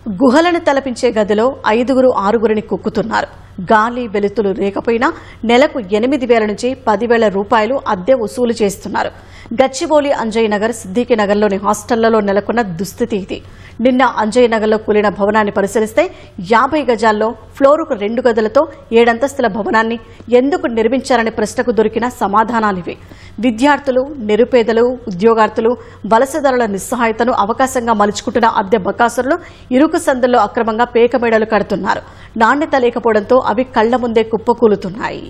గుహలను తలపించే గదిలో 5-6 కుక్కుతున్నారు. గాలి వెలుతులు లేకపోయినా నెలకు 8,000 నుంచి 10,000 రూపాయలు అద్దె వసూలు చేస్తున్నారు. గచ్చిబౌలి అంజయ్య నగర్, సిద్దికి నగర్లోని హాస్టళ్లలో నెలకొన్న దుస్థితి ఇది. నిన్న అంజయ్య నగర్లో కూలిన భవనాన్ని పరిశీలిస్తే 50 గజాల్లో ఫ్లోరుకు 2 గదులతో 7 అంతస్తుల భవనాన్ని ఎందుకు నిర్మించారనే ప్రశ్నకు దొరికిన సమాధానాలివి. విద్యార్థులు, నిరుపేదలు, ఉద్యోగార్థులు, వలసదారుల నిస్సహాయతను అవకాశంగా మలుచుకుంటున్న అద్దె బకాసురులు ఇరుకు సందుల్లో అక్రమంగా పేకమేడలు కడుతున్నారు. నాణ్యత లేకపోవడంతో అవి కళ్ల ముందే కుప్పకూలుతున్నాయి.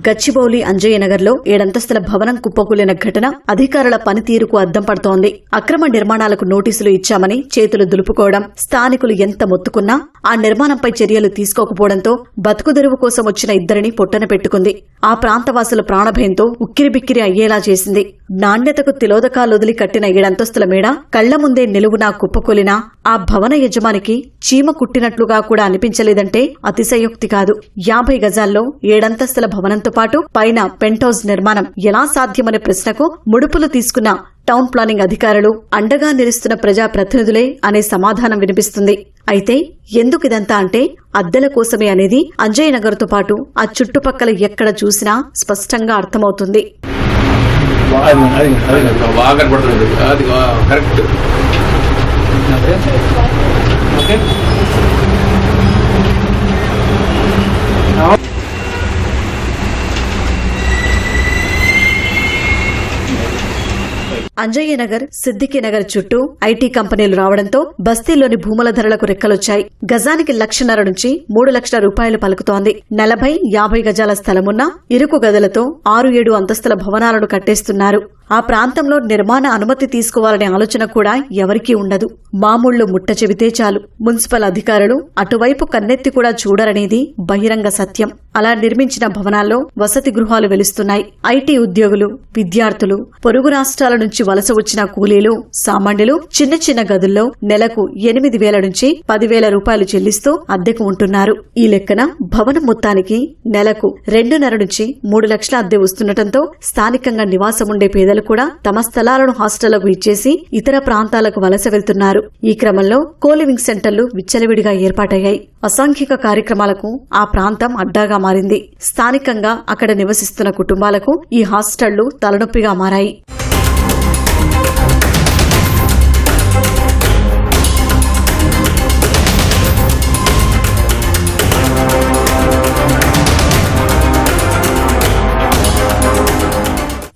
గచ్చిబౌలి అంజయ్య నగర్లో 7 అంతస్తుల భవనం కుప్పకూలిన ఘటన అధికారుల పనితీరుకు అద్దం పడుతోంది. అక్రమ నిర్మాణాలకు నోటీసులు ఇచ్చామని చేతులు దులుపుకోవడం, స్థానికులు ఎంత మొత్తుకున్నా ఆ నిర్మాణంపై చర్యలు తీసుకోకపోవడంతో బతుకుదెరువు కోసం వచ్చిన ఇద్దరిని పొట్టన పెట్టుకుంది. ఆ ప్రాంతవాసుల ప్రాణభయంతో ఉక్కిరిబిక్కిరి అయ్యేలా చేసింది. నాణ్యతకు తిలోదకాలొదిలి కట్టిన 7 అంతస్తుల మేడ కళ్ల ముందే నిలువునా కుప్పకూలినా ఆ భవన యజమానికి చీమ కుట్టినట్లుగా కూడా అనిపించలేదంటే అతిశయోక్తి కాదు. 50 గజాల్లో 7 అంతస్తుల భవనంతో పాటు పైన పెంట్హౌస్ నిర్మాణం ఎలా సాధ్యమనే ప్రశ్నకు ముడుపులు తీసుకున్న టౌన్ ప్లానింగ్ అధికారులు, అండగా నిలుస్తున్న ప్రజాప్రతినిధులే అనే సమాధానం వినిపిస్తుంది. అయితే ఎందుకిదంతా అంటే అద్దెల కోసమే అనేది అంజయ్య నగర్తో పాటు ఆ చుట్టుపక్కల ఎక్కడ చూసినా స్పష్టంగా అర్థమవుతుంది. అంజయ్య నగర్, సిద్దికి నగర్ చుట్టూ ఐటీ కంపెనీలు రావడంతో బస్తీల్లోని భూముల ధరలకు రెక్కలొచ్చాయి. గజానికి 1,50,000 నుంచి 3,00,000 రూపాయలు పలుకుతోంది. 40-50 గజాల స్థలమున్న ఇరుకు గదులతో 6-7 అంతస్తుల భవనాలను కట్టేస్తున్నారు. ఆ ప్రాంతంలో నిర్మాణ అనుమతి తీసుకోవాలనే ఆలోచన కూడా ఎవరికీ ఉండదు. మామూళ్లు ముట్ట చెబితే చాలు మున్సిపల్ అధికారులు అటువైపు కన్నెత్తి కూడా చూడరనేది బహిరంగ సత్యం. అలా నిర్మించిన భవనాల్లో వసతి గృహాలు వెలుస్తున్నాయి. ఐటీ ఉద్యోగులు, విద్యార్థులు, పొరుగు రాష్ట్రాల నుంచి వలస వచ్చిన కూలీలు, సామాన్యులు చిన్న చిన్న గదుల్లో నెలకు 8,000 నుంచి 10,000 రూపాయలు చెల్లిస్తూ అద్దెకు ఉంటున్నారు. ఈ లెక్కన భవనం మొత్తానికి నెలకు 2.5 నుంచి 3 లక్షల అద్దె వస్తుండటంతో స్థానికంగా నివాసముండే పేదలు కూడా తమ స్థలాలను హాస్టళ్లకు ఇచ్చేసి ఇతర ప్రాంతాలకు వలస వెళ్తున్నారు. ఈ క్రమంలో కోలివింగ్ సెంటర్లు విచ్చలవిడిగా ఏర్పాటయ్యాయి. అసాంఘిక కార్యక్రమాలకు ఆ ప్రాంతం అడ్డాగా మారింది. స్థానికంగా అక్కడ నివసిస్తున్న కుటుంబాలకు ఈ హాస్టళ్లు తలనొప్పిగా మారాయి.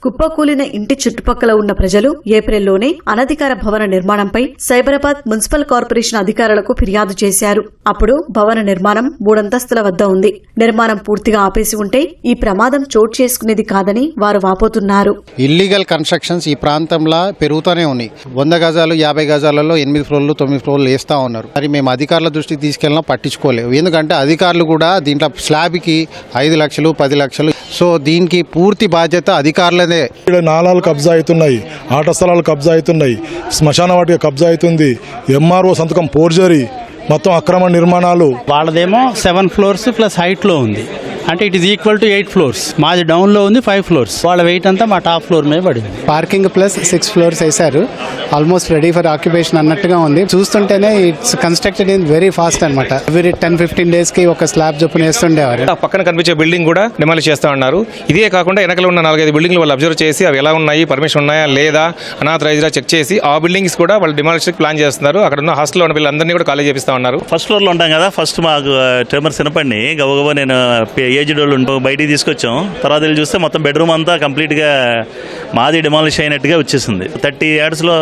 కుప్పకూలిన ఇంటి చుట్టుపక్కల ఉన్న ప్రజలు ఏప్రిల్లోనే అనధికార భవన నిర్మాణంపై సైబరాబాద్ మున్సిపల్ కార్పొరేషన్ అధికారులకు ఫిర్యాదు చేశారు. అప్పుడు భవన నిర్మాణం 3 అంతస్తుల వద్ద ఉంది. నిర్మాణం పూర్తిగా ఆపేసి ఉంటే ఈ ప్రమాదం చోటు చేసుకునేది కాదని వారు వాపోతున్నారు. ఇల్లీగల్ కన్స్ట్రక్షన్స్ ఈ ప్రాంతంలో పెరుగుతూనే ఉన్నాయి. 100 గజాలు 50 గజాలలో 8 ఫ్లోర్లు 9 ఫ్లోర్లు వేస్తా ఉన్నారు. మరి మేము అధికారుల దృష్టికి తీసుకెళ్ళినా పట్టించుకోలేవు. ఎందుకంటే అధికారులు కూడా దీంట్లో స్లాబ్కి 5 లక్షలు 10 లక్షలు. సో దీనికి పూర్తి బాధ్యత అధికారులదే. ఇక్కడ నాలాలు కబ్జా అవుతున్నాయి, ఆట స్థలాలు కబ్జా అవుతున్నాయి, శ్మశాన వాటిక కబ్జా అవుతుంది, ఎంఆర్ఓ సంతకం ఫోర్జరీ, మొత్తం అక్రమ నిర్మాణాలు. వాళ్ళదేమో 7 ఫ్లోర్స్ ప్లస్ హైట్లో ఉంది. అంటే it is equal to 8 floors. మాది డౌన్ లో ఉంది 5 ఫ్లోర్స్. వాళ్ళ వెయిట్ అంతా మా టాప్ ఫ్లోర్ మీద పడింది. పార్కింగ్ ప్లస్ 6 ఫ్లోర్స్ వేశారు. ఆల్మోస్ట్ రెడీ ఫర్ ఆక్యుపేషన్ అన్నట్టుగా ఉంది. చూస్తుంటేనే it's constructed in very fast అనమాట. ఎవ్రీ 10-15 డేస్ కి ఒక స్లాబ్ చొప్పున వేస్తుండేవారు. పక్కన కనిపించే బిల్డింగ్ కూడా డిమాలిష్ చేస్తా ఉన్నారు. ఇదే కాకుండా వెనకలో ఉన్న 4-5 బిల్డింగ్లు వాళ్ళు అబ్జర్వ్ చేసి అవి ఎలా ఉన్నాయి, పర్మిషన్ ఉన్నాయా లేదా, అనాథరైజ్డా చెక్ చేసి ఆ బిల్డింగ్స్ కూడా వాళ్ళు డిమాలిష్ ప్లాన్ చేస్తున్నారు. అక్కడ ఉన్న హాస్టల్లో ఉన్న పిల్లలందరినీ కూడా కాలేజ్ చేపిస్తా ఉన్నారు. ఫస్ట్ ఫ్లోర్ లో ఉంటాం కదా, ఫస్ట్ మాకు ట్రెమర్స్ వినపడి గబగబా నేను ఏజ్డ్ వాళ్ళు బయటికి తీసుకొచ్చాం. తర్వాత వెళ్ళి చూస్తే మొత్తం బెడ్రూమ్ అంతా కంప్లీట్ గా మాది డిమాలిష్ అయినట్టుగా వచ్చేసింది. 30 years లో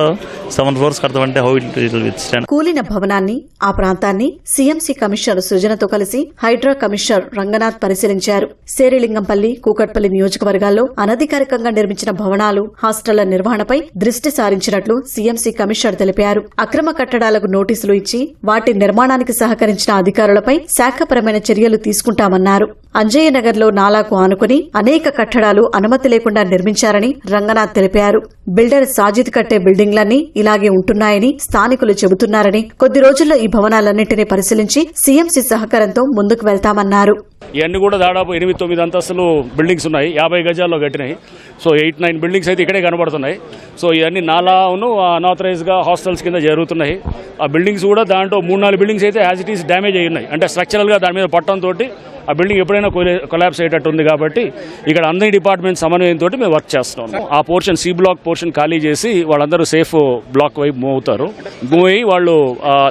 7 ఫ్లోర్స్ కడతామంటే హౌ ఇట్ విల్ స్టాండ్. కూలిన భవనాన్ని, ఆ ప్రాంతాన్ని సీఎంసీ కమిషనర్ సృజనతో కలిసి హైడ్రా కమిషనర్ రంగనాథ్ పరిశీలించారు. శేరిలింగంపల్లి, కూకట్పల్లి నియోజకవర్గాల్లో అనధికారికంగా నిర్మించిన భవనాలు, హాస్టళ్ల నిర్వహణపై దృష్టి సారించినట్లు సీఎంసీ కమిషనర్ తెలిపారు. అక్రమ కట్టడాలకు నోటీసులు ఇచ్చి వాటి నిర్మాణానికి సహకరించిన అధికారులపై శాఖపరమైన చర్యలు తీసుకుంటామన్నారు. అంజయ్య నగర్లో నాలాకు ఆనుకుని అనేక కట్టడాలు అనుమతి లేకుండా నిర్మించారని రంగనాథ్ తెలిపారు. బిల్డర్ సాజిద్ కట్టే బిల్డింగ్లన్నీ ఇలాగే ఉంటున్నాయని స్థానికులు చెబుతున్నారని, కొద్ది రోజుల్లో ఈ భవనాలన్నింటినీ పరిశీలించి సీఎంసీ సహకారంతో ముందుకు వెళ్తామన్నారు. ఇవన్నీ కూడా దాదాపు 8-9 అంతస్తులు బిల్డింగ్స్ ఉన్నాయి, 50 గజాల్లో కట్టినాయి. సో 8-9 బిల్డింగ్స్ అయితే ఇక్కడే కనబడుతున్నాయి. సో ఇవన్నీ నాలాను అన్ఆథరైజ్గా హాస్టల్స్ కింద జరుగుతున్నాయి. ఆ బిల్డింగ్స్ కూడా దాంట్లో 3-4 బిల్డింగ్స్ అయితే యాజ్ ఇట్ ఈస్ డ్యామేజ్ అయ్యి ఉన్నాయి. అంటే స్ట్రక్చరల్గా దాని మీద పట్టడంతో ఆ బిల్డింగ్ ఎప్పుడైనా కొలాప్స్ అయ్యేటట్టు ఉంది. కాబట్టి ఇక్కడ అన్ని డిపార్ట్మెంట్ సమన్వయంతో మేము వర్క్ చేస్తున్నాం. ఆ పోర్షన్ సి బ్లాక్ పోర్షన్ ఖాళీ చేసి వాళ్ళందరూ సేఫ్ బ్లాక్ వైపు మూవ్ అవుతారు. మూవ్ అయ్యి వాళ్ళు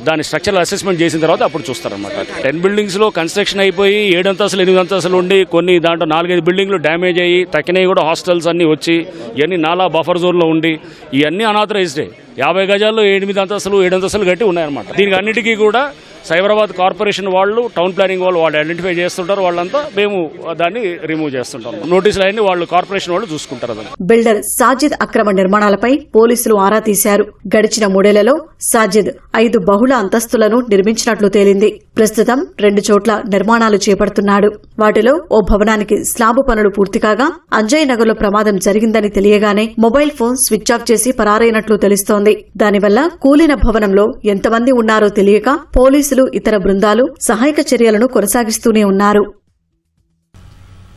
దాని స్ట్రక్చరల్ అసెస్మెంట్ చేసిన తర్వాత అప్పుడు చూస్తారన్నమాట. 10 బిల్డింగ్స్లో కన్స్ట్రక్షన్ అయిపోయి 7 అంతస్తులు 8 అంతస్తులు ఉండి కొన్ని దాంట్లో 4-5 బిల్డింగ్లు డ్యామేజ్ అయ్యి తక్కినవి కూడా హాస్టల్స్ అన్నీ వచ్చి ఇవన్నీ నాలా బఫర్ జోన్లో ఉండి ఇవన్నీ అనాథరైజ్డే 50 గజాల్లో 8 అంతస్తులు 7 అంతస్తులు కట్టి ఉన్నాయన్నమాట. దీనికి అన్నిటికీ కూడా సైబరాబాద్ కార్పొరేషన్ వాళ్ళు, టౌన్ ప్లానింగ్ వాళ్ళు ఐడెంటిఫై చేస్తుంటారు. వాళ్ళంతా మేము దాన్ని రిమూవ్ చేస్తుంటాం. నోటీసులు అన్ని వాళ్ళు కార్పొరేషన్ వాళ్ళు చూసుకుంటారు. బిల్డర్ సాజిద్ అక్రమ నిర్మాణాలపై పోలీసులు ఆరా తీశారు. గడిచిన 3 ఏళ్లలో సాజిద్ 5 బహుళ అంతస్తులను నిర్మించినట్లు తేలింది. ప్రస్తుతం 2 చోట్ల నిర్మాణాలు చేపడుతున్నాడు. వాటిలో ఓ భవనానికి స్లాబు పనులు పూర్తి కాగా అంజయ్ నగర్ లో ప్రమాదం జరిగిందని తెలియగానే మొబైల్ ఫోన్ స్విచ్ ఆఫ్ చేసి పరారైనట్లు తెలుస్తోంది. దానివల్ల కూలిన భవనంలో ఎంతమంది ఉన్నారో తెలియక పోలీసులు, ఇతర బృందాలు సహాయక చర్యలను కొనసాగిస్తూనే ఉన్నారు.